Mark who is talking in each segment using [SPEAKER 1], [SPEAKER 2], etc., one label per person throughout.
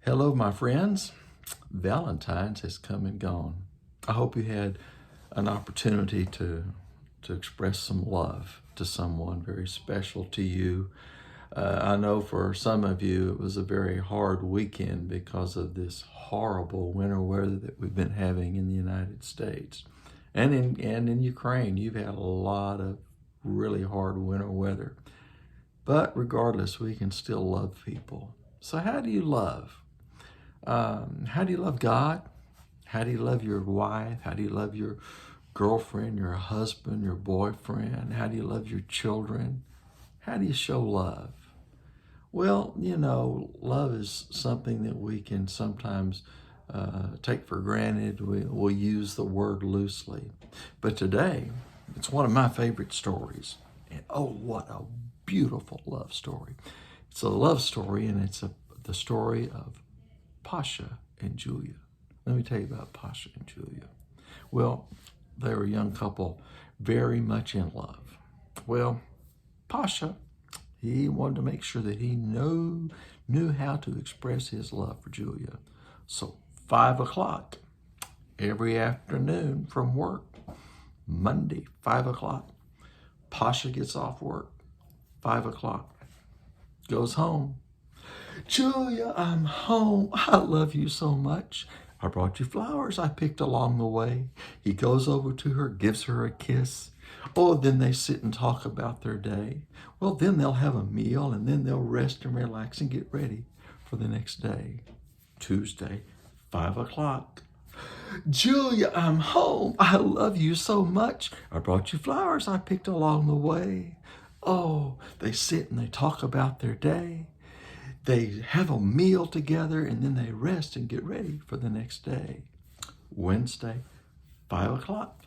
[SPEAKER 1] Hello, my friends. Valentine's has come and gone. I hope you had an opportunity to express some love to someone very special to you. I know for some of you it was a very hard weekend because of this horrible winter weather that we've been having in the United States. And in Ukraine, you've had a lot of really hard winter weather. But regardless, we can still love people. So how do you love? How do you love God? How do you love your wife? How do you love your girlfriend, your husband, your boyfriend? How do you love your children? How do you show love? Well, love is something that we can sometimes take for granted. We'll use the word loosely. But today, it's one of my favorite stories. And oh, what a beautiful love story. It's a love story, and it's the story of Pasha and Julia. Let me tell you about Pasha and Julia. Well, they were a young couple, very much in love. Well, Pasha, he wanted to make sure that he knew how to express his love for Julia. So 5 o'clock every afternoon from work, Monday, 5 o'clock, Pasha gets off work, 5 o'clock, goes home. Julia, I'm home. I love you so much. I brought you flowers I picked along the way. He goes over to her, gives her a kiss. Oh, then they sit and talk about their day. Well, then they'll have a meal, and then they'll rest and relax and get ready for the next day. Tuesday, 5 o'clock. Julia, I'm home. I love you so much. I brought you flowers I picked along the way. Oh, they sit and they talk about their day. They have a meal together, and then they rest and get ready for the next day. Wednesday, 5 o'clock.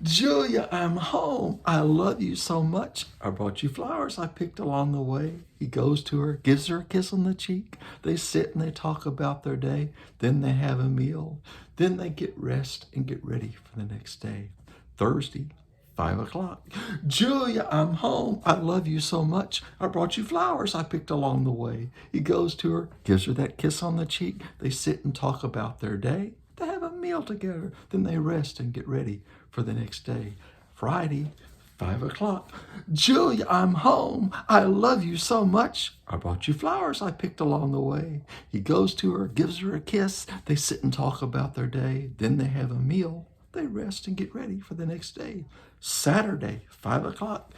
[SPEAKER 1] Julia, I'm home. I love you so much. I brought you flowers I picked along the way. He goes to her, gives her a kiss on the cheek. They sit and they talk about their day. Then they have a meal. Then they get rest and get ready for the next day. Thursday, 5 o'clock. Julia, I'm home. I love you so much. I brought you flowers I picked along the way. He goes to her, gives her that kiss on the cheek. They sit and talk about their day. They have a meal together. Then they rest and get ready for the next day. Friday, 5 o'clock. Julia, I'm home. I love you so much. I brought you flowers I picked along the way. He goes to her, gives her a kiss. They sit and talk about their day. Then they have a meal. They rest and get ready for the next day. Saturday, 5 o'clock.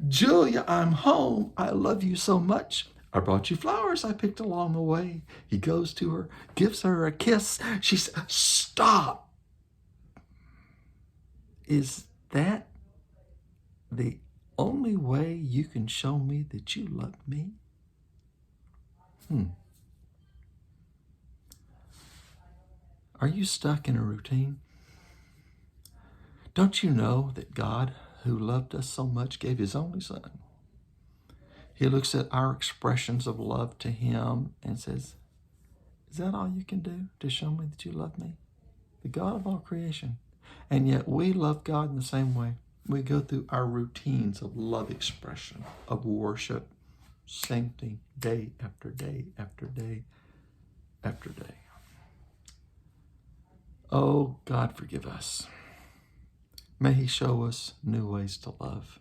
[SPEAKER 1] Julia, I'm home. I love you so much. I brought you flowers I picked along the way. He goes to her, gives her a kiss. She says, stop. Is that the only way you can show me that you love me? Are you stuck in a routine? Don't you know that God, who loved us so much, gave his only son? He looks at our expressions of love to him and says, is that all you can do to show me that you love me? The God of all creation. And yet we love God in the same way. We go through our routines of love expression, of worship, same thing, day after day after day after day. Oh, God, forgive us. May he show us new ways to love.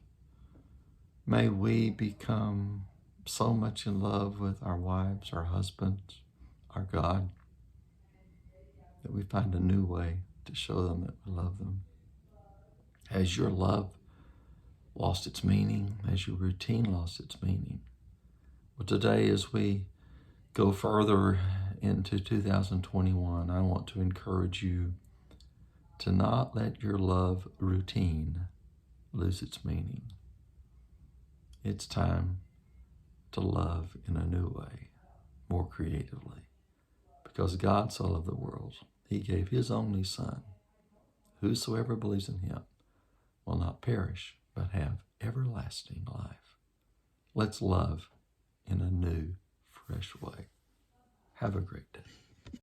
[SPEAKER 1] May we become so much in love with our wives, our husbands, our God, that we find a new way to show them that we love them. Has your love lost its meaning? Has your routine lost its meaning? Well, today, as we go further into 2021, I want to encourage you to not let your love routine lose its meaning. It's time to love in a new way, more creatively. Because God so loved the world, he gave his only Son. Whosoever believes in him will not perish, but have everlasting life. Let's love in a new, fresh way. Have a great day.